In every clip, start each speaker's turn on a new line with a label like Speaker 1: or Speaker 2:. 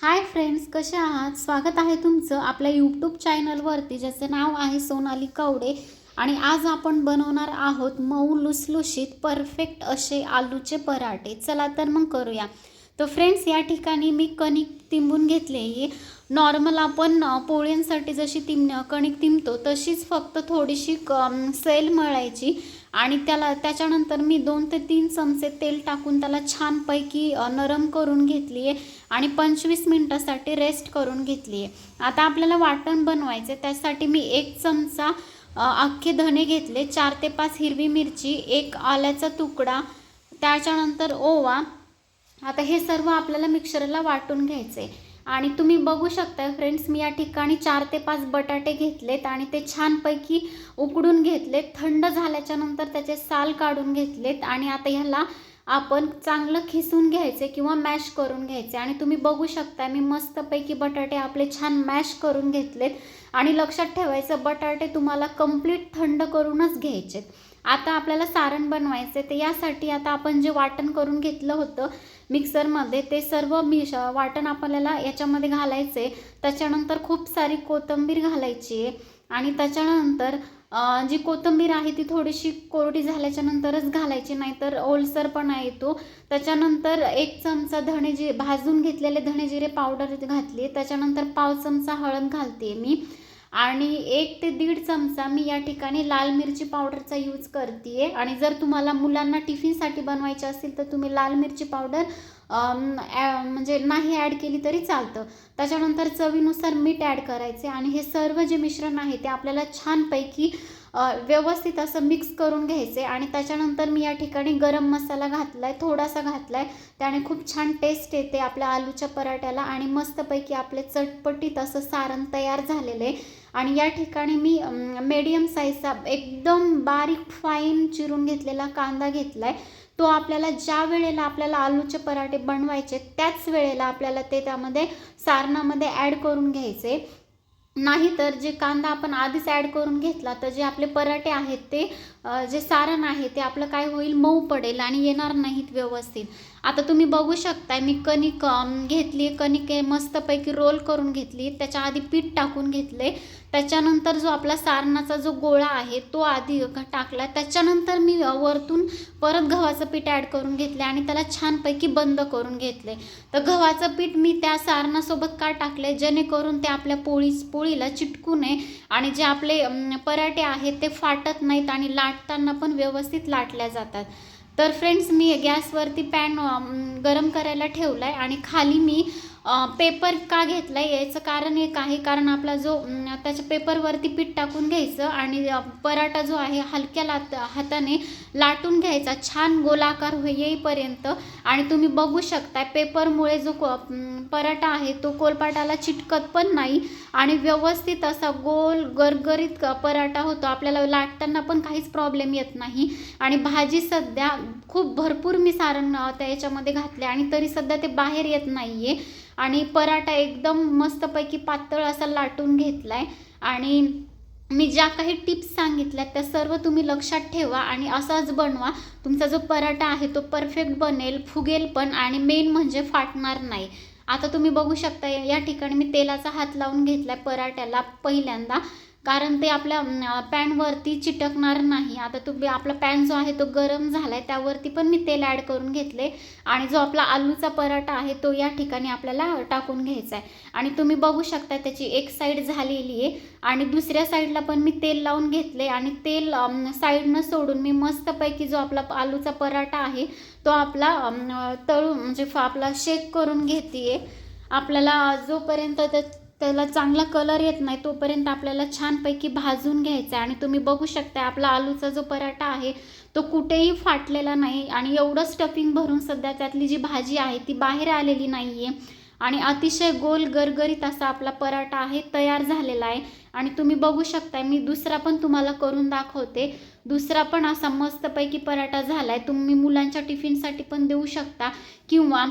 Speaker 1: Hi friends, कसे आहात? स्वागत आहे तुमचं आपल्या यूट्यूब चॅनलवरती, ज्याचं नाव आहे सोनाली कवडे. आणि आज आपण बनवणार आहोत मऊ लुसलुशीत परफेक्ट असे आलूचे पराठे. चला तर मग करूया. तर फ्रेंड्स, या ठिकाणी मी कणिक तिंबून घेतली आहे. नॉर्मल आपण पोळ्यांसाठी जशी कणिक तिंबतो तशीच, फक्त थोडीशी सैल मळायची. आणि त्याच्यानंतर मी 2 ते 3 चमचे तेल टाकून त्याला छानपैकी नरम करून घेतली आहे आणि 25 मिनटासाठी रेस्ट करून घेतली आहे. आता आपल्याला वाटण बनवायचं आहे. त्यासाठी मी 1 चमचा अख्खे धणे घेतले, 4 ते 5 हिरवी मिरची, 1 आल्याचा तुकडा, त्याच्यानंतर ओवा. आता हे सर्व आपल्याला मिक्सरला वाटून घ्यायचं आहे. आणि तुम्ही बघू शकता फ्रेंड्स, मी या ठिकाणी 4 ते 5 बटाटे घेतलेत आणि ते छानपैकी उकडून घेतलेत. थंड झाल्याच्या नंतर त्याचे साल काढून घेतलेत. आणि आता ह्याला आपण चांगलं खिसून घ्यायचे किंवा मॅश करून घ्यायचे. आणि तुम्ही बघू शकता मी मस्तपैकी बटाटे आपले छान मॅश करून घेतलेत. आणि लक्षात ठेवायचं, बटाटे तुम्हाला कंप्लीट थंड करूनच घ्यायचेत. आता आपल्याला सारण बनवायचे, तर यासाठी आता आपण जे वाटण करून घेतलं होतं मिक्सरमध्ये, ते सर्व वाटण आपल्याला याच्यामध्ये घालायचे. त्याच्यानंतर खूप सारी कोथिंबीर घालायची आहे. आणि त्याच्यानंतर जी कोथिंबीर आहे ती थोडीशी कोरडी झाल्याच्या नंतरच घालायची, नाहीतर ओलसरपणा येतो. त्याच्यानंतर 1 चमचा भाजून घेतलेले धणे जिरे पावडर घातली. त्याच्यानंतर पाव चमचा हळद घालते मी. आणि 1 ते 1.5 चमचा मी या ठिकाणी लाल मिरची पावडरचा यूज करते आहे. आणि जर तुम्हाला मुलांना टिफिनसाठी बनवायचे असेल तर तुम्ही लाल मिरची पावडर म्हणजे नाही ॲड केली तरी चालतं. त्याच्यानंतर चवीनुसार मीठ ॲड करायचे. आणि हे सर्व जे मिश्रण आहे ते आपल्याला छानपैकी व्यवस्थित असं मिक्स करून घ्यायचे. आणि त्याच्यानंतर मी या ठिकाणी गरम मसाला घातला आहे, थोडासा घातला आहे. त्याने खूप छान टेस्ट येते आपल्या आलूच्या पराठ्याला. आणि मस्तपैकी आपले चटपटीत असं सारण तयार झालेलं आहे. आणि या ठिकाणी मी मीडियम साईजचा एकदम बारीक फाईन चिरून घेतलेला कांदा घेतला आहे. तो आपल्याला ज्या वेळेला आपल्याला आलूचे पराठे बनवायचे त्याच वेळेला आपल्याला ते त्यामध्ये सारणामध्ये ॲड करून घ्यायचे. नाहीतर जे कांदा आपण आधीच ॲड करून घेतला तर जे आपले पराठे आहेत ते जे सारण आहे ते आपलं काय होईल, मऊ पडेल आणि येणार नाहीत व्यवस्थित. आता तुम्ही बघू शकताय मी कणिक घेतली, कणिक मस्तपैकी रोल करून घेतली. त्याच्या आधी पीठ टाकून घेतले. त्याच्यानंतर जो आपला सारणाचा जो गोळा आहे तो आधी टाकला. त्याच्यानंतर मी वरतून परत गव्हाचं पीठ ॲड करून घेतले आणि त्याला छानपैकी बंद करून घेतले. तर गव्हाचं पीठ मी त्या सारणासोबत का टाकले, जेणेकरून ते आपल्या पोळीला चिटकू नये आणि जे आपले पराठे आहेत ते फाटत नाहीत आणि लाटताना पण व्यवस्थित लाटल्या जातात. तर फ्रेंड्स, मी गॅसवरती पॅन गरम करायला ठेवला आहे. आणि खाली मी पेपर का घेतला आहे याचं कारण एक आहे, कारण आपला जो त्याच्या पेपरवरती पीठ टाकून घ्यायचं आणि पराठा जो आहे हलक्या हाताने लाटून घ्यायचा, छान गोलाकार येईपर्यंत. आणि तुम्ही बघू शकता पेपरमुळे जो पराठा आहे तो कोलपाटाला चिटकत पण नाही आणि व्यवस्थित असा गोल गरगरीत पराठा होतो. आपल्याला लाटताना पण काहीच प्रॉब्लेम येत नाही. आणि भाजी सध्या खूप भरपूर मी सारण त्याच्यामध्ये घातले आणि तरी सध्या ते बाहेर येत नाही आहे. आणि पराठा एकदम मस्तपैकी पातळ असा लाटून घेतला आहे. आणि मी ज्या काही टिप्स सांगितल्या त्या सर्व तुम्ही लक्षात ठेवा आणि असाच बनवा. तुमचा जो पराठा आहे तो परफेक्ट बनेल, फुगेल पण, आणि मेन म्हणजे फाटणार नाही. आता तुम्ही बघू शकता या ठिकाणी मी तेलाचा हात लावून घेतला आहे पराठ्याला पहिल्यांदा, कारण ते आपल्या पॅनवरती चिटकणार नाही. आता तुम्ही आपला पॅन जो आहे तो गरम झाला आहे, त्यावरती पण मी तेल ॲड करून घेतले. आणि जो आपला आलूचा पराठा आहे तो या ठिकाणी आपल्याला टाकून घ्यायचा आहे. आणि तुम्ही बघू शकता त्याची एक साईड झालेली आहे आणि दुसऱ्या साईडला पण मी तेल लावून घेतले. आणि तेल साईडनं सोडून मी मस्तपैकी जो आपला आलूचा पराठा आहे तो आपला तळून म्हणजे आपला शेक करून घेते. आपल्याला जोपर्यंत त्याला चांगला कलर येत नाही तोपर्यंत आपल्याला छानपैकी भाजून घ्यायचा आहे. आणि तुम्ही बघू शकता आपला आलूचा जो पराठा आहे तो कुठेही फाटलेला नाही आणि एवढं स्टफिंग भरून सध्या त्यातली जी भाजी आहे ती बाहेर आलेली नाही आहे. आणि अतिशय गोल गरगरीत असा आपला पराठा आहे तयार झालेला आहे. आणि तुम्ही बघू शकता मी दुसरा पण तुम्हाला करून दाखवते. दुसरा पण असा मस्तपैकी पराठा झाला आहे. तुम्ही मुलांच्या टिफिनसाठी पण देऊ शकता किंवा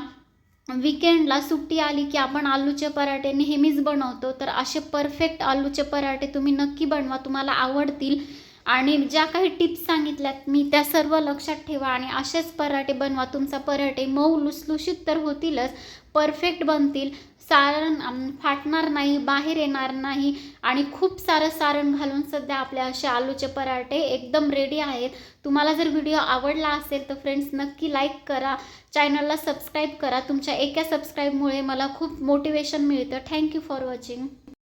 Speaker 1: वीकेंडला सुट्टी आली की आपण आलूचे पराठे नेहमीच बनवतो, तर असे परफेक्ट आलूचे पराठे तुम्ही नक्की बनवा, तुम्हाला आवडतील. आणि ज्या काही टिप्स सांगितल्यात मी त्या सर्व लक्षात ठेवा आणि असेच पराठे बनवा. तुमचा पराठे मऊ लुसलुशीत तर होतीलच, परफेक्ट बनतील. सारण फाटणार नाही, बाहेर येणार नाही आणि खूप सारं सारण घालून सध्या आपले असे आलूचे पराठे एकदम रेडी आहेत. तुम्हाला जर व्हिडिओ आवडला असेल तर फ्रेंड्स नक्की लाईक करा, चॅनलला सबस्क्राईब करा. तुमच्या एका सबस्क्राईबमुळे मला खूप मोटिवेशन मिळतं. Thank you for watching.